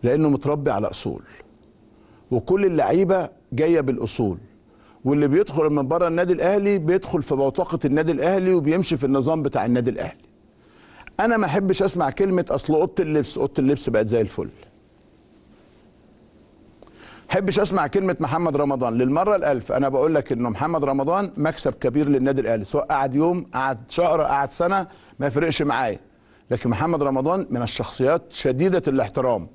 لانه متربي على اصول، وكل اللعيبه جايه بالاصول، واللي بيدخل من بره النادي الاهلي بيدخل في بوتقه النادي الاهلي وبيمشي في النظام بتاع النادي الاهلي. انا ما احبش اسمع كلمه اصل اوضه اللبس بقت زي الفل. احبش اسمع كلمه محمد رمضان. للمره الالف انا بقول لك انه محمد رمضان مكسب كبير للنادي الاهلي، سواء قعد يوم، قعد شهر، قعد سنه، ما يفرقش معايا. لكن محمد رمضان من الشخصيات شديده الاحترام،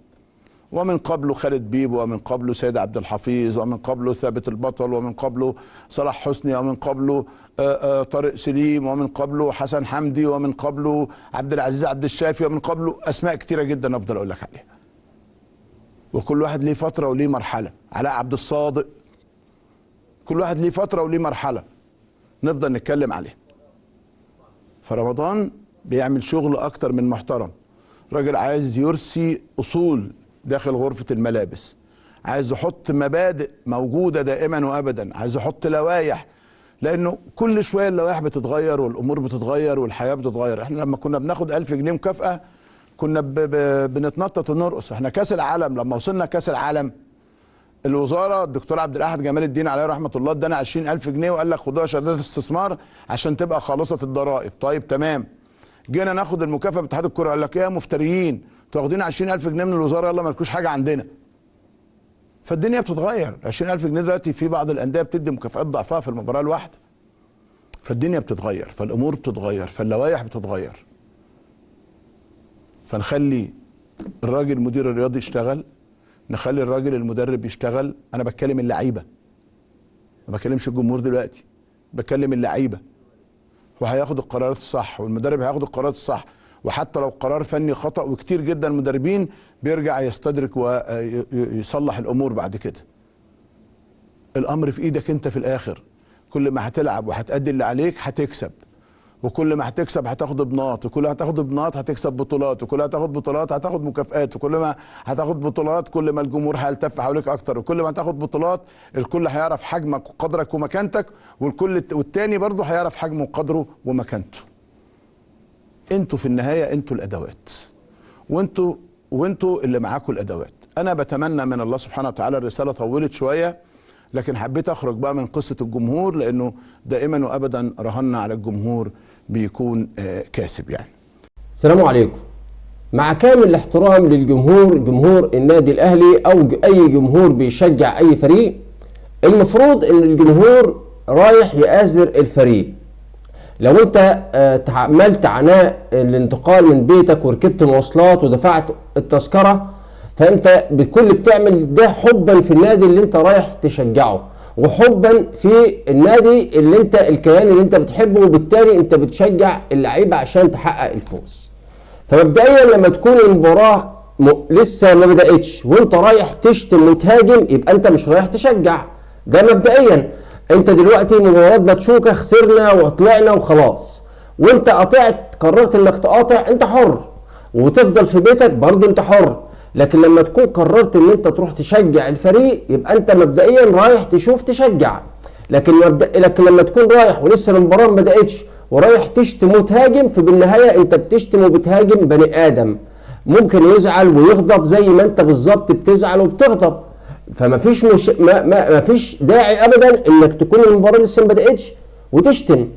ومن قبله خالد بيبو، ومن قبله سيد عبد الحفيظ، ومن قبله ثابت البطل، ومن قبله صلاح حسني، ومن قبله طارق سليم، ومن قبله حسن حمدي، ومن قبله عبد العزيز عبد الشافي، ومن قبله اسماء كتيره جدا افضل اقول لك عليها. وكل واحد ليه فتره وليه مرحله. علاء عبد الصادق، كل واحد ليه فتره وليه مرحله نفضل نتكلم عليه. فرمضان بيعمل شغل اكتر من محترم. راجل عايز يرسي اصول داخل غرفه الملابس، عايز يحط مبادئ موجوده دائما وابدا، عايز يحط لوائح، لانه كل شويه اللوائح بتتغير والامور بتتغير والحياه بتتغير. احنا لما كنا بناخد 1000 جنيه مكافاه كنا بنتنطط ونرقص. احنا كاس العالم لما وصلنا كاس العالم، الوزاره الدكتور عبد الاحد جمال الدين عليه رحمه الله ادانا 20000 جنيه وقال لك خدوها شهادات استثمار عشان تبقى خالصه الضرائب. طيب تمام. جينا ناخد المكافاه باتحاد الكره قال لك ايه يا مفتريين، انتوا واخدين 20000 جنيه من الوزاره، يلا مالكوش حاجه عندنا. فالدنيا بتتغير. 20000 جنيه دلوقتي في بعض الانديه بتدي مكافآت ضعفها في المباراه الواحده. فالدنيا بتتغير، فالامور بتتغير، فاللوائح بتتغير. فنخلي الراجل المدير الرياضي يشتغل، نخلي الراجل المدرب يشتغل. انا بتكلم اللعيبه، ما بكلمش الجمهور دلوقتي، بكلم اللعيبه. وهياخد القرارات الصح، والمدرب هياخد القرارات الصح، وحتى لو قرار فني خطأ، وكتير جدا المدربين بيرجع يستدرك ويصلح الامور بعد كده. الامر في ايدك انت في الاخر. كل ما هتلعب وهتأدي اللي عليك هتكسب، وكل ما هتكسب هتاخد بناط، وكل ما هتاخد بناط هتكسب بطولات، وكل ما هتاخد بطولات هتاخد مكافآت، وكل ما هتاخد بطولات كل ما الجمهور هيلتف حواليك اكتر، وكل ما هتاخد بطولات الكل هيعرف حجمك وقدرك ومكانتك، والتاني برضه هيعرف حجمه وقدره ومكانته. انتوا في النهايه انتوا الادوات، وانتوا اللي معاكم الادوات. انا بتمنى من الله سبحانه وتعالى، الرساله طولت شويه لكن حبيت اخرج بقى من قصه الجمهور، لانه دائما وابدا رهنا على الجمهور بيكون كاسب يعني. السلام عليكم. مع كامل الاحترام للجمهور، جمهور النادي الاهلي او اي جمهور بيشجع اي فريق، المفروض ان الجمهور رايح يآزر الفريق. لو انت عملت عناء الانتقال من بيتك وركبت المواصلات ودفعت التذكره، فانت بكل بتعمل ده حبا في النادي اللي انت رايح تشجعه، وحبا في النادي اللي انت الكيان اللي انت بتحبه، وبالتالي انت بتشجع اللعيبه عشان تحقق الفوز. فمبدئيا لما تكون المباراه لسه ما بدأتش وانت رايح تشتم وتهاجم، يبقى انت مش رايح تشجع. ده مبدئيا. انت دلوقتي مباراه باتشوكا خسرنا وطلعنا وخلاص، وانت قررت انك تقاطع، انت حر، وتفضل في بيتك برضه انت حر. لكن لما تكون قررت ان انت تروح تشجع الفريق، يبقى انت مبدئيا رايح تشجع. لكن لما تكون رايح ولسه المباراه ما بدأتش ورايح تشتم وتهاجم، فبالنهايه انت بتشتم وبتهاجم بني ادم ممكن يزعل ويغضب زي ما انت بالظبط بتزعل وبتغضب. فما فيش ما فيش داعي ابدا انك تكون المباراه لسه ما بدأتش وتشتم.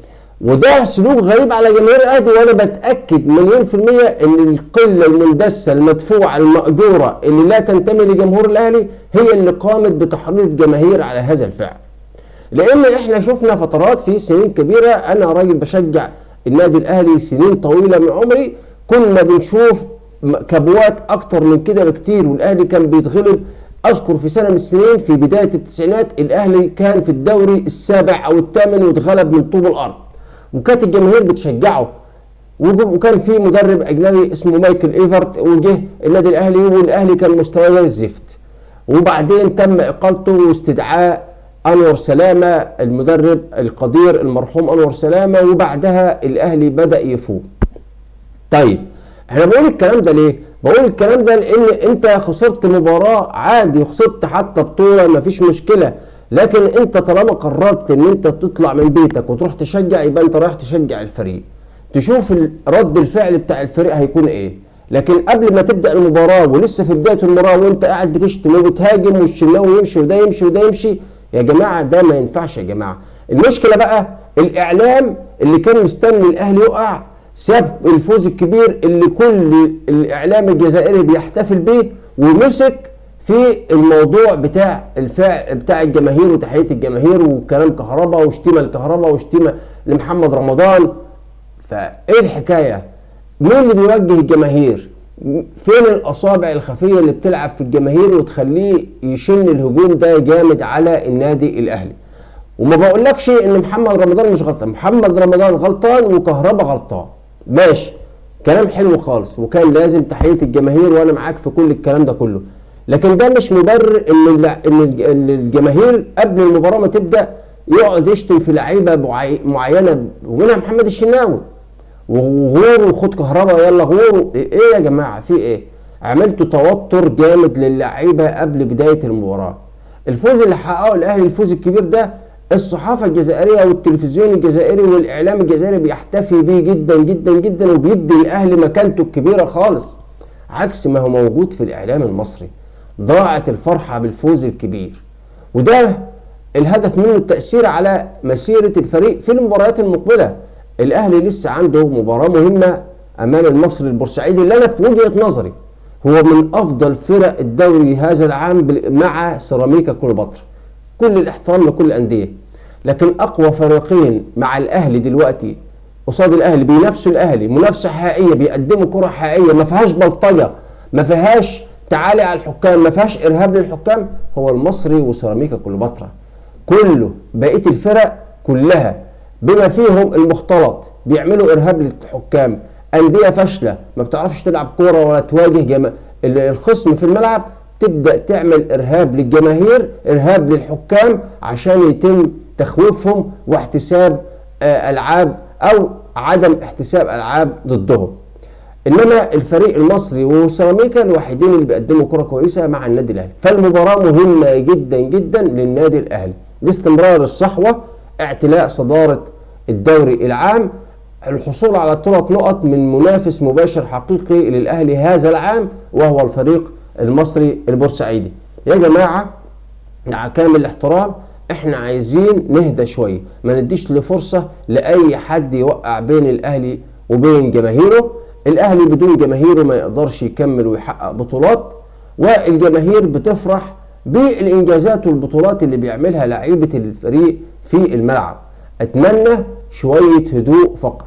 وده سلوك غريب على جماهير الاهلي، وانا بتاكد مليون في الميه ان القله المندسه المدفوعه المأجوره اللي لا تنتمي لجمهور الاهلي هي اللي قامت بتحريض جماهير على هذا الفعل. لان احنا شفنا فترات في سنين كبيره، انا راجل بشجع النادي الاهلي سنين طويله من عمري، كنا بنشوف كبوات اكتر من كده بكتير، والاهلي كان بيتغلب. اذكر في سنه من السنين في بدايه التسعينات الاهلي كان في الدوري السابع او الثامن واتغلب من طوب الارض، وكانت الجماهير بتشجعه، وكان في مدرب اجنبي اسمه مايكل ايفرت وجه النادي الاهلي، والاهلي كان مستواه زي الزفت. وبعدين تم اقالته واستدعاء انور سلامه، المدرب القدير المرحوم انور سلامه، وبعدها الاهلي بدأ يفوق. طيب احنا بقول الكلام ده ليه؟ بقول الكلام ده لان انت خسرت مباراه عادي، خسرت حتى بطوله مفيش مشكله، لكن انت طالما قررت ان انت تطلع من بيتك وتروح تشجع، يبقى انت رايح تشجع الفريق. تشوف رد الفعل بتاع الفريق هيكون ايه. لكن قبل ما تبدا المباراه ولسه في بدايه المباراه وانت قاعد بتشتم وبتهاجم والشناوي يمشي وده يمشي وده يمشي، يا جماعه ده ما ينفعش يا جماعه. المشكله بقى الاعلام اللي كان مستني الاهلي يقع ساب الفوز الكبير اللي كل الاعلام الجزائري بيحتفل بيه، ومسك في الموضوع بتاع الفعل بتاع الجماهير وتحيه الجماهير وكلام كهرباء وشتيمه الكهرباء وشتيمه لمحمد رمضان. فايه الحكايه؟ مين اللي بيوجه الجماهير؟ فين الاصابع الخفيه اللي بتلعب في الجماهير وتخليه يشن الهجوم ده جامد على النادي الاهلي؟ وما بقولكش ان محمد رمضان مش غلطان، محمد رمضان غلطان وكهرباء غلطان، ماشي، كلام حلو خالص، وكان لازم تحيه الجماهير وانا معاك في كل الكلام ده كله، لكن ده مش مبرر ان الجماهير قبل المباراه ما تبدا يقعد يشتم في لعيبه معينه ومنها محمد الشناوي وغور وخد كهرباء يلا غور. ايه يا جماعه في ايه؟ عملتوا توتر جامد للعيبه قبل بدايه المباراه. الفوز اللي حققه الاهلي الفوز الكبير ده الصحافه الجزائريه والتلفزيون الجزائري والاعلام الجزائري بيحتفي بيه جدا جدا جدا وبيدي الاهلي مكانته الكبيره خالص، عكس ما هو موجود في الاعلام المصري. ضاعت الفرحه بالفوز الكبير، وده الهدف منه التاثير على مسيره الفريق في المباريات المقبله. الاهلي لسه عنده مباراه مهمه امام المصري البورسعيدي اللي انا في وجهه نظري هو من افضل فرق الدوري هذا العام مع سيراميكا كليوباترا، كل الاحترام لكل الانديه، لكن اقوى فريقين مع الاهلي دلوقتي قصاد الاهلي بينافسوا الاهلي منافسه حقيقيه، بيقدموا كره حقيقيه ما فيهاش بلطجه، ما فيهاش تعالي على الحكام، ما فيهاش ارهاب للحكام، هو المصري وسيراميكا كليوباترا. كله بقيه الفرق كلها بما فيهم المختلط بيعملوا ارهاب للحكام، انديه فاشله ما بتعرفش تلعب كوره ولا تواجه الخصم في الملعب، تبدا تعمل ارهاب للجماهير، ارهاب للحكام عشان يتم تخويفهم واحتساب العاب او عدم احتساب العاب ضدهم. انما الفريق المصري وسيراميكا الوحيدين اللي بيقدموا كره كويسه مع النادي الاهلي، فالمباراه مهمه جدا جدا للنادي الاهلي لاستمرار الصحوه، اعتلاء صداره الدوري العام، الحصول على 3 نقط من منافس مباشر حقيقي للاهلي هذا العام وهو الفريق المصري البورسعيدي. يا جماعه مع كامل الاحترام احنا عايزين نهدى شويه، ما نديش لفرصه لاي حد يوقع بين الاهلي وبين جماهيره. الاهلي بدون جماهيره ما يقدرش يكمل ويحقق بطولات، والجماهير بتفرح بالانجازات والبطولات اللي بيعملها لعيبه الفريق في الملعب. اتمنى شويه هدوء فقط.